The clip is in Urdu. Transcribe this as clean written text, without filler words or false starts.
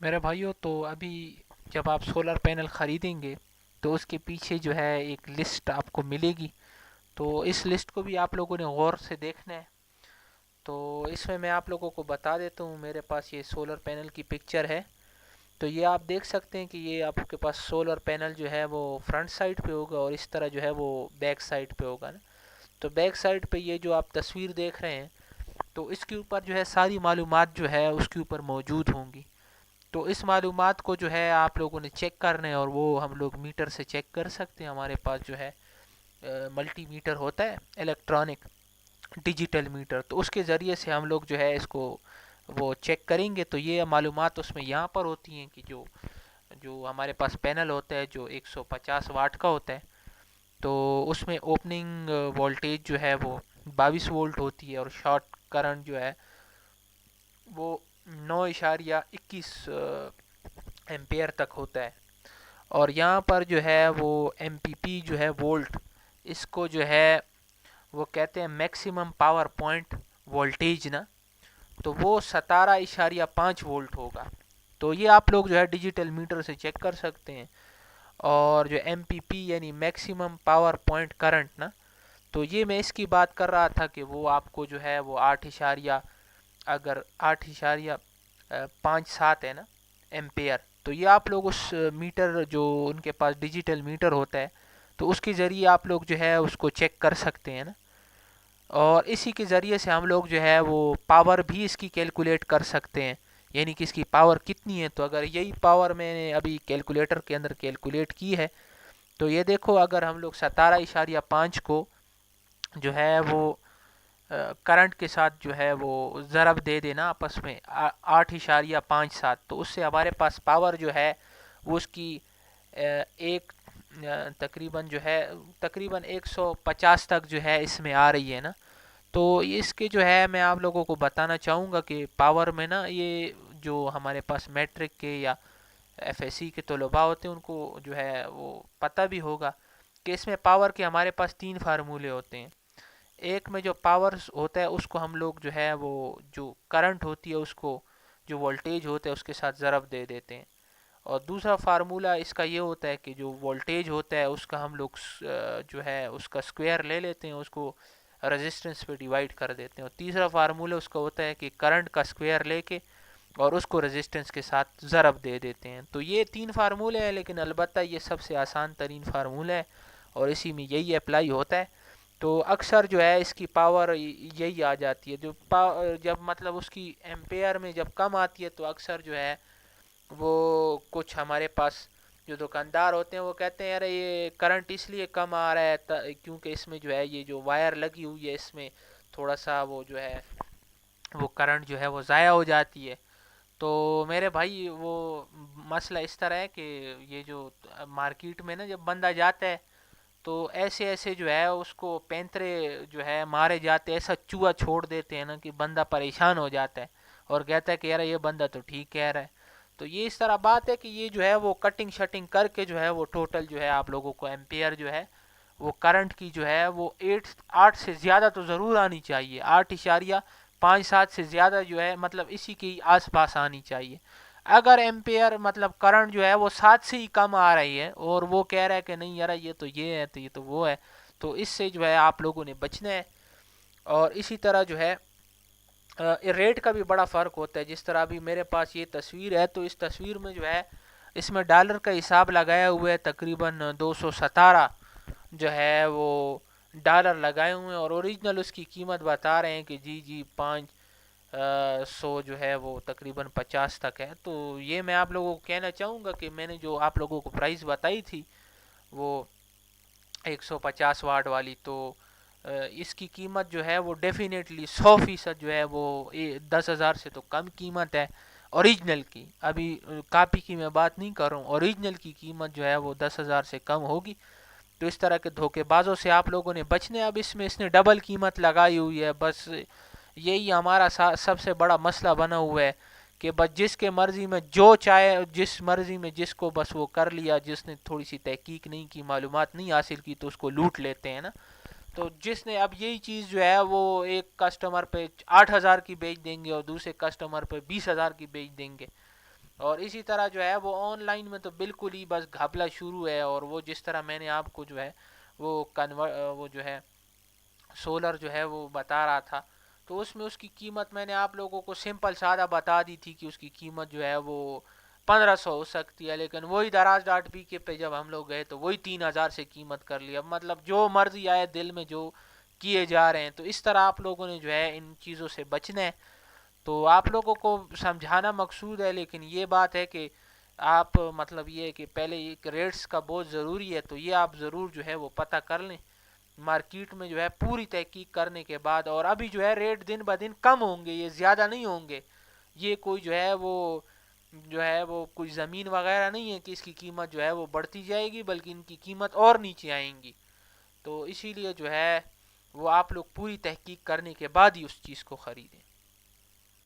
میرے بھائیوں، تو ابھی جب آپ سولر پینل خریدیں گے تو اس کے پیچھے جو ہے ایک لسٹ آپ کو ملے گی. تو اس لسٹ کو بھی آپ لوگوں نے غور سے دیکھنا ہے. تو اس میں آپ لوگوں کو بتا دیتا ہوں. میرے پاس یہ سولر پینل کی پکچر ہے. تو یہ آپ دیکھ سکتے ہیں کہ یہ آپ کے پاس سولر پینل جو ہے وہ فرنٹ سائڈ پہ ہوگا اور اس طرح جو ہے وہ بیک سائڈ پہ ہوگا نا. تو بیک سائڈ پہ یہ جو آپ تصویر دیکھ رہے ہیں تو اس کے اوپر جو ہے ساری معلومات جو ہے اس کے اوپر موجود ہوں گی. تو اس معلومات کو جو ہے آپ لوگوں نے چیک کرنا ہے اور وہ ہم لوگ میٹر سے چیک کر سکتے ہیں. ہمارے پاس جو ہے ملٹی میٹر ہوتا ہے، الیکٹرانک ڈیجیٹل میٹر. تو اس کے ذریعے سے ہم لوگ جو ہے اس کو وہ چیک کریں گے. تو یہ معلومات اس میں یہاں پر ہوتی ہیں کہ جو جو ہمارے پاس پینل ہوتا ہے جو 150 واٹ کا ہوتا ہے تو اس میں اوپننگ وولٹیج جو ہے وہ 22 وولٹ ہوتی ہے اور شارٹ کرنٹ جو ہے وہ 9.21 ایمپیئر تک ہوتا ہے. اور یہاں پر جو ہے وہ ایم پی پی جو ہے وولٹ، اس کو جو ہے وہ کہتے ہیں میکسیمم پاور پوائنٹ وولٹیج نا. تو وہ 17.5 وولٹ ہوگا. تو یہ آپ لوگ جو ہے ڈیجیٹل میٹر سے چیک کر سکتے ہیں. اور جو ایم پی پی یعنی میکسیمم پاور پوائنٹ کرنٹ نا، تو یہ میں اس کی بات کر رہا تھا کہ وہ آپ کو جو ہے وہ 8.57 ہے نا ایمپیئر. تو یہ آپ لوگ اس میٹر جو ان کے پاس ڈیجیٹل میٹر ہوتا ہے تو اس کے ذریعے آپ لوگ جو ہے اس کو چیک کر سکتے ہیں نا. اور اسی کے ذریعے سے ہم لوگ جو ہے وہ پاور بھی اس کی کیلکولیٹ کر سکتے ہیں، یعنی کہ اس کی پاور کتنی ہے. تو اگر یہی پاور میں نے ابھی کیلکولیٹر کے اندر کیلکولیٹ کی ہے تو یہ دیکھو، اگر ہم لوگ 17.5 کو جو ہے وہ کرنٹ کے ساتھ جو ہے وہ ضرب دے دینا آپس میں 8.57، تو اس سے ہمارے پاس پاور جو ہے وہ اس کی ایک تقریباً جو ہے تقریباً 150 تک جو ہے اس میں آ رہی ہے نا. تو اس کے جو ہے میں آپ لوگوں کو بتانا چاہوں گا کہ پاور میں نا یہ جو ہمارے پاس میٹرک کے یا ایف ایس سی کے طلباء ہوتے ہیں ان کو جو ہے وہ پتہ بھی ہوگا کہ اس میں پاور کے ہمارے پاس 3 فارمولے ہوتے ہیں. ایک میں جو پاور ہوتا ہے اس کو ہم لوگ جو ہے وہ جو کرنٹ ہوتی ہے اس کو جو وولٹیج ہوتا ہے اس کے ساتھ ضرب دے دیتے ہیں. اور دوسرا فارمولہ اس کا یہ ہوتا ہے کہ جو وولٹیج ہوتا ہے اس کا ہم لوگ جو ہے اس کا اسکوائر لے لیتے ہیں، اس کو رزسٹنس پہ ڈیوائڈ کر دیتے ہیں. اور تیسرا فارمولہ اس کا ہوتا ہے کہ کرنٹ کا اسکوائر لے کے اور اس کو رزسٹنس کے ساتھ ضرب دے دیتے ہیں. تو یہ 3 فارمولے ہیں، لیکن البتہ یہ سب سے آسان ترین فارمولہ ہے اور اسی میں یہی اپلائی ہوتا ہے. تو اکثر جو ہے اس کی پاور یہی آ جاتی ہے. جب مطلب اس کی ایمپیئر میں جب کم آتی ہے تو اکثر جو ہے وہ کچھ ہمارے پاس جو دکاندار ہوتے ہیں وہ کہتے ہیں یار یہ کرنٹ اس لیے کم آ رہا ہے کیونکہ اس میں جو ہے یہ جو وائر لگی ہوئی ہے اس میں تھوڑا سا وہ جو ہے وہ کرنٹ جو ہے وہ ضائع ہو جاتی ہے. تو میرے بھائی وہ مسئلہ اس طرح ہے کہ یہ جو مارکیٹ میں نا جب بندہ جاتا ہے تو ایسے ایسے جو ہے اس کو پینترے جو ہے مارے جاتے، ایسا چوہا چھوڑ دیتے ہیں نا کہ بندہ پریشان ہو جاتا ہے اور کہتا ہے کہ یار یہ بندہ تو ٹھیک کہہ رہا ہے. تو یہ اس طرح بات ہے کہ یہ جو ہے وہ کٹنگ شٹنگ کر کے جو ہے وہ ٹوٹل جو ہے آپ لوگوں کو ایمپیئر جو ہے وہ کرنٹ کی جو ہے وہ 8 سے زیادہ تو ضرور آنی چاہیے. 8.57 سے زیادہ جو ہے مطلب اسی کے آس پاس آنی چاہیے. اگر ایمپیئر مطلب کرنٹ جو ہے وہ 7 سے ہی کم آ رہی ہے اور وہ کہہ رہا ہے کہ نہیں یار یہ تو یہ ہے تو یہ تو وہ ہے، تو اس سے جو ہے آپ لوگوں نے بچنا ہے. اور اسی طرح جو ہے ریٹ کا بھی بڑا فرق ہوتا ہے. جس طرح ابھی میرے پاس یہ تصویر ہے تو اس تصویر میں جو ہے اس میں ڈالر کا حساب لگایا ہوا ہے، تقریباً 217 جو ہے وہ ڈالر لگائے ہوئے ہیں اور اوریجنل اس کی قیمت بتا رہے ہیں کہ جی 500 جو ہے وہ تقریباً 50 تک ہے. تو یہ میں آپ لوگوں کو کہنا چاہوں گا کہ میں نے جو آپ لوگوں کو پرائس بتائی تھی وہ 150 واٹ والی، تو اس کی قیمت جو ہے وہ ڈیفینیٹلی 100% جو ہے وہ 10,000 سے تو کم قیمت ہے اوریجنل کی. ابھی کاپی کی میں بات نہیں کر رہا ہوں، اوریجنل کی قیمت جو ہے وہ 10,000 سے کم ہوگی. تو اس طرح کے دھوکے بازوں سے آپ لوگوں نے بچنے. اب اس نے ڈبل قیمت لگائی ہوئی ہے، بس یہی ہمارا سب سے بڑا مسئلہ بنا ہوا ہے کہ بس جس کے مرضی میں جو چاہے، جس مرضی میں جس کو بس وہ کر لیا، جس نے تھوڑی سی تحقیق نہیں کی، معلومات نہیں حاصل کی تو اس کو لوٹ لیتے ہیں نا. تو جس نے اب یہی چیز جو ہے وہ ایک کسٹمر پہ 8,000 کی بیچ دیں گے اور دوسرے کسٹمر پہ 20,000 کی بیچ دیں گے. اور اسی طرح جو ہے وہ آن لائن میں تو بالکل ہی بس گھپلا شروع ہے، اور وہ جس طرح میں نے آپ کو جو ہے وہ جو ہے سولر جو ہے وہ بتا رہا تھا، تو اس میں اس کی قیمت میں نے آپ لوگوں کو سمپل سادہ بتا دی تھی کہ اس کی قیمت جو ہے وہ 1500 ہو سکتی ہے، لیکن وہی دراز ڈاٹ پی کے پہ جب ہم لوگ گئے تو وہی 3000 سے قیمت کر لی. اب مطلب جو مرضی آئے دل میں جو کیے جا رہے ہیں، تو اس طرح آپ لوگوں نے جو ہے ان چیزوں سے بچنا ہے. تو آپ لوگوں کو سمجھانا مقصود ہے، لیکن یہ بات ہے کہ آپ مطلب یہ ہے کہ پہلے ایک ریٹس کا بہت ضروری ہے، تو یہ آپ ضرور جو ہے وہ پتہ کر لیں مارکیٹ میں جو ہے پوری تحقیق کرنے کے بعد. اور ابھی جو ہے ریٹ دن بہ دن کم ہوں گے، یہ زیادہ نہیں ہوں گے. یہ کوئی جو ہے وہ کوئی زمین وغیرہ نہیں ہے کہ اس کی قیمت جو ہے وہ بڑھتی جائے گی، بلکہ ان کی قیمت اور نیچے آئیں گی. تو اسی لیے جو ہے وہ آپ لوگ پوری تحقیق کرنے کے بعد ہی اس چیز کو خریدیں.